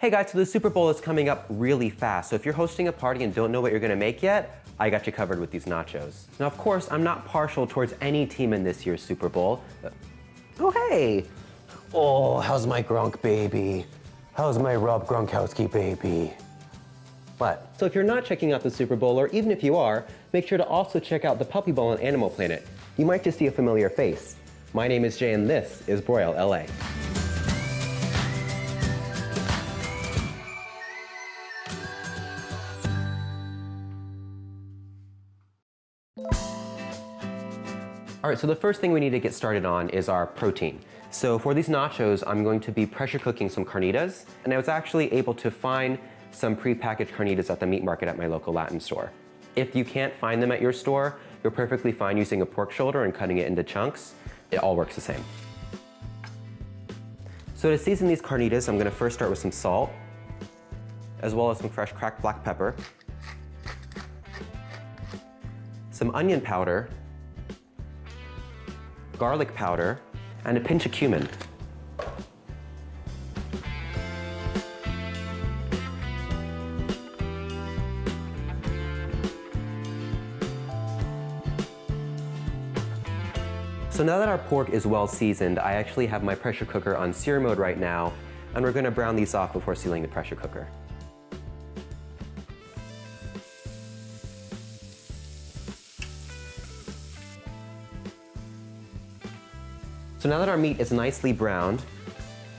Hey guys, so the Super Bowl is coming up really fast, so if you're hosting a party and don't know what you're gonna make yet, I got you covered with these nachos. Now of course, I'm not partial towards any team in this year's Super Bowl. Oh hey! Oh, how's my Gronk baby? How's my Rob Gronkowski baby? What? So if you're not checking out the Super Bowl, or even if you are, make sure to also check out the Puppy Bowl on Animal Planet. You might just see a familiar face. My name is Jay and this is Broil LA. All right, so the first thing we need to get started on is our protein. So for these nachos, I'm going to be pressure cooking some carnitas, and I was actually able to find some prepackaged carnitas at the meat market at my local Latin store. If you can't find them at your store, you're perfectly fine using a pork shoulder and cutting it into chunks. It all works the same. So to season these carnitas, I'm gonna first start with some salt, as well as some fresh cracked black pepper, some onion powder, garlic powder, and a pinch of cumin. So now that our pork is well seasoned, I actually have my pressure cooker on sear mode right now, and we're gonna brown these off before sealing the pressure cooker. So now that our meat is nicely browned,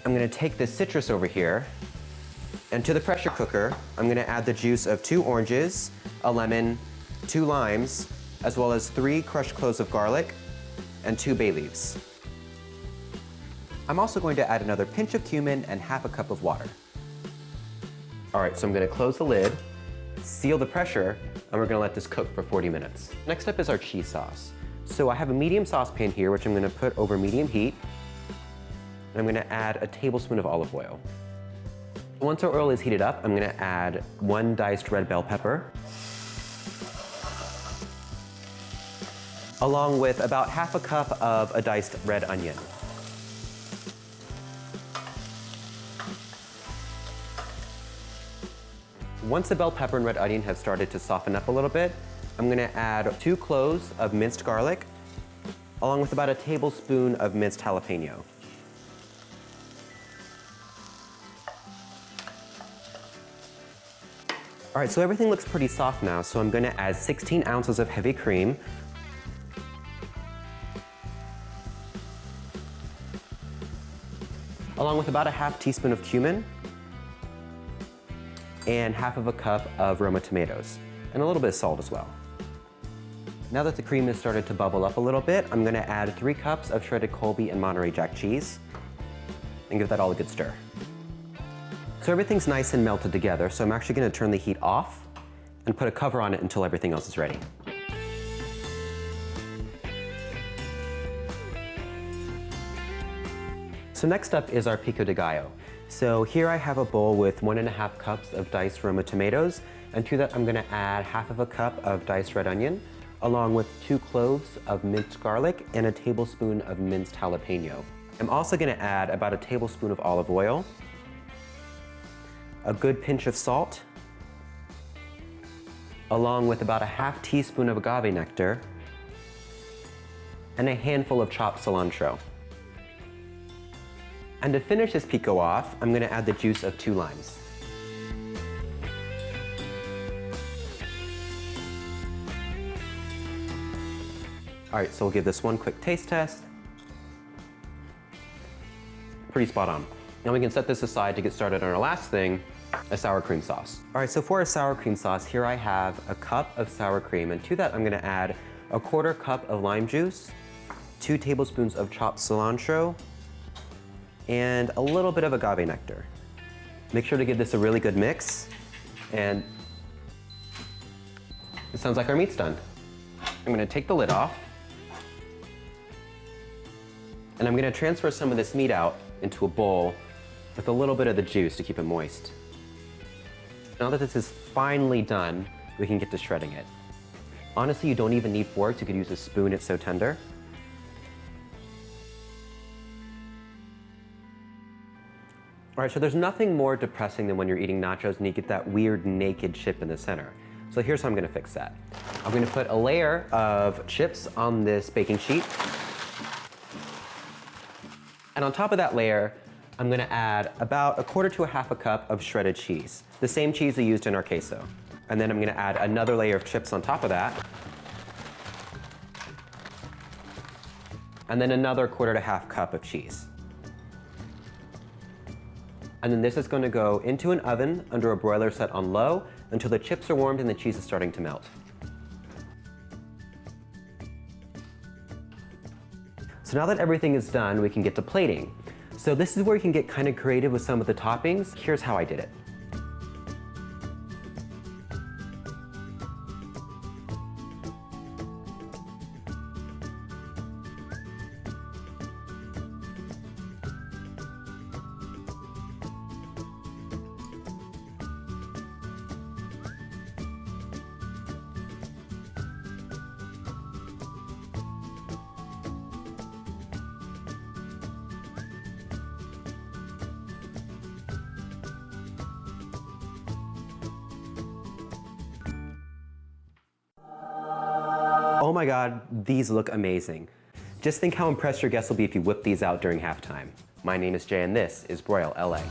I'm gonna take this citrus over here, and to the pressure cooker, I'm gonna add the juice of 2 oranges, a lemon, 2 limes, as well as 3 crushed cloves of garlic, and 2 bay leaves. I'm also going to add another pinch of cumin and half a cup of water. All right, so I'm gonna close the lid, seal the pressure, and we're gonna let this cook for 40 minutes. Next up is our cheese sauce. So I have a medium saucepan here, which I'm gonna put over medium heat. And I'm gonna add a tablespoon of olive oil. Once our oil is heated up, I'm gonna add 1 diced red bell pepper, along with about half a cup of a diced red onion. Once the bell pepper and red onion have started to soften up a little bit, I'm gonna add 2 cloves of minced garlic, along with about a tablespoon of minced jalapeno. All right, so everything looks pretty soft now, so I'm gonna add 16 ounces of heavy cream, along with about a half teaspoon of cumin, and half of a cup of Roma tomatoes, and a little bit of salt as well. Now that the cream has started to bubble up a little bit, I'm gonna add 3 cups of shredded Colby and Monterey Jack cheese and give that all a good stir. So everything's nice and melted together, so I'm actually gonna turn the heat off and put a cover on it until everything else is ready. So next up is our Pico de Gallo. So here I have a bowl with 1½ cups of diced Roma tomatoes, and to that I'm gonna add half of a cup of diced red onion, along with 2 cloves of minced garlic and a tablespoon of minced jalapeno. I'm also gonna add about a tablespoon of olive oil, a good pinch of salt, along with about a half teaspoon of agave nectar, and a handful of chopped cilantro. And to finish this pico off, I'm gonna add the juice of 2 limes. All right, so we'll give this one quick taste test. Pretty spot on. Now we can set this aside to get started on our last thing, a sour cream sauce. All right, so for a sour cream sauce, here I have a cup of sour cream, and to that I'm gonna add a 1/4 cup of lime juice, 2 tablespoons of chopped cilantro, and a little bit of agave nectar. Make sure to give this a really good mix, and it sounds like our meat's done. I'm gonna take the lid off, and I'm gonna transfer some of this meat out into a bowl with a little bit of the juice to keep it moist. Now that this is finally done, we can get to shredding it. Honestly, you don't even need forks, you could use a spoon, it's so tender. All right, so there's nothing more depressing than when you're eating nachos and you get that weird naked chip in the center. So here's how I'm gonna fix that. I'm gonna put a layer of chips on this baking sheet. And on top of that layer, I'm gonna add about 1/4 to 1/2 cup of shredded cheese, the same cheese we used in our queso. And then I'm gonna add another layer of chips on top of that. And then another 1/4 to 1/2 cup of cheese. And then this is going to go into an oven under a broiler set on low until the chips are warmed and the cheese is starting to melt. So now that everything is done, we can get to plating. So this is where you can get kind of creative with some of the toppings. Here's how I did it. Oh my God, these look amazing. Just think how impressed your guests will be if you whip these out during halftime. My name is Jay and this is Broil LA.